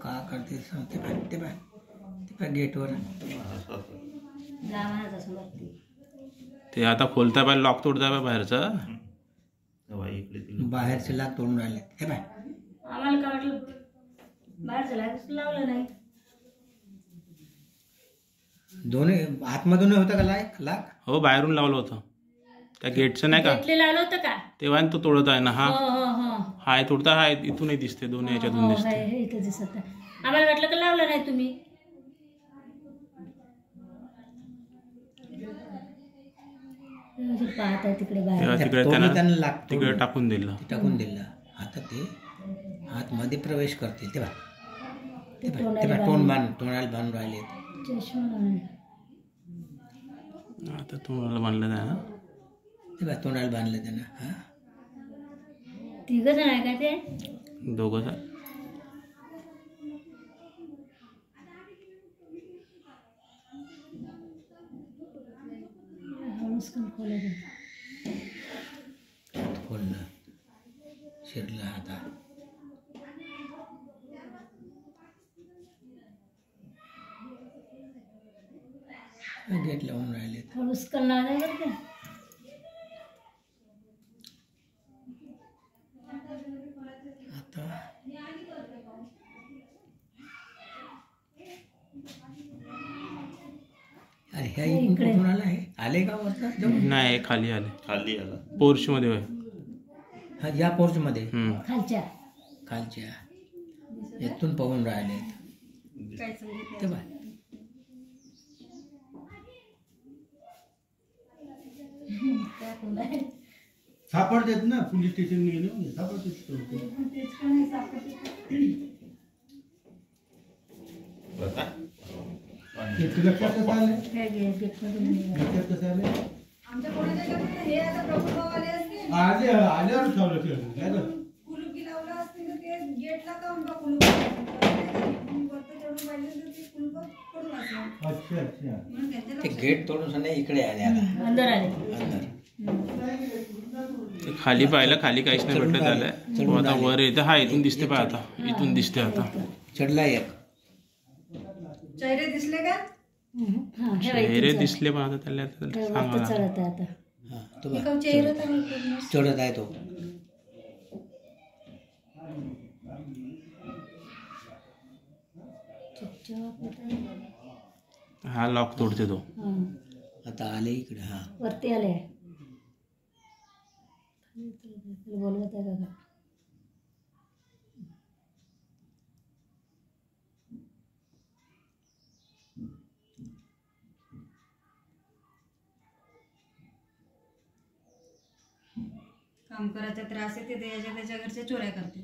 का करते ते गेटवर ते आता खोलता पाहिजे, लॉक तोडता पाहिजे बाहेरचे लाग तोडून राहिले. हे बाय आम्हाला काय वाटलं बाहेरचं लावलं नाही. दोन्ही आतमधून होता का लाग? हो, बाहेरून लावलं होतं. त्या गेटचं नाही का लावलं होतं का तेव्हा तो तोडत आहे ना. हा हाय तोडता, हाय इथूनही दिसते, दोन्ही याच्यातून दिसते. इथं दिसत आहे. आम्हाला वाटलं का लावलं नाही तुम्ही. पाहत आहे तिकडे बाहेर, तिकडे टाकून दिलं. आता ते आतमध्ये प्रवेश करतील. तेव्हा तोंडाला बांधून राहिले. आता तोंडाला बांधलं नाही ना. तेव्हा तोंडाला बांधलं त्यांना. हा, तिघ जण आहे का ते? दोघं जण. खोललं शिरला आता. गेट लावून राहिले. हळूच करणार नाही बरं का. आता अरे ह्या इकडून कुठून आला आहे? आले का वरता? नाही, खाली आला. पोर्च मध्ये होय. हा, या पोर्च मध्ये खालच्या इथून पाहून राहिले. तेव्हा सापडतात ना, पोलीस स्टेशन गेलो सापडतात. लक्षातच आलं आल्यावर ठेवलं ते गेट तोडून इकडे आले. अंदर आले. खाली पाहिलं, खाली काहीच नाही भेटलं. झालंय आता वर येतं. हा, इथून दिसते पहा. आता इथून दिसते. आता चढला एक. चेहरे दिसले का? चेहरे दिसले पण आता त्याला सांगा. चढत आहे तो. हा, लॉक तोडते तो. आता आले इकडे. हा, वरती आले. बोलवत आहे का? काम करायचा त्रास येते ते याच्या त्याच्या घरच्या चोऱ्या करते.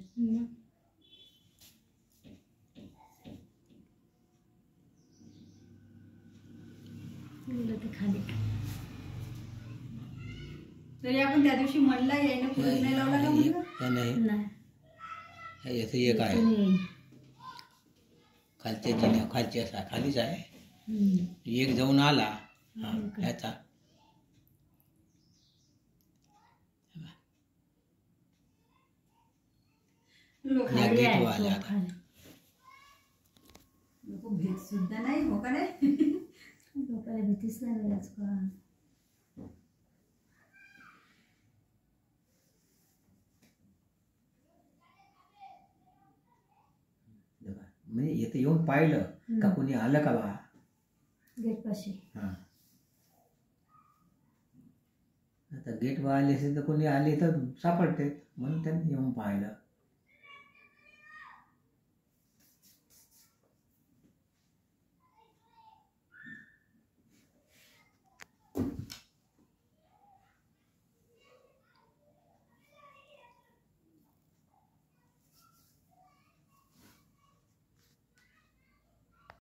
तरी आपण त्या दिवशी म्हणला यायला कुलूप नाही लावला का म्हणलं? नाही, याचं एक आहे खालच्या जिन्या, खालची असा खालीच आहे. एक जाऊन आला याचा. लोक भेट सुद्धा नाही. हो का नाही? लोकांना भीतीच नाही मिळाच का. म्हणजे इथे येऊन पाहिलं का कोणी आलं का बा गेट पाशी. हा, आता गेट वर आले असेल तर कोणी आले तर सापडते म्हणून त्यांनी येऊन पाहिलं.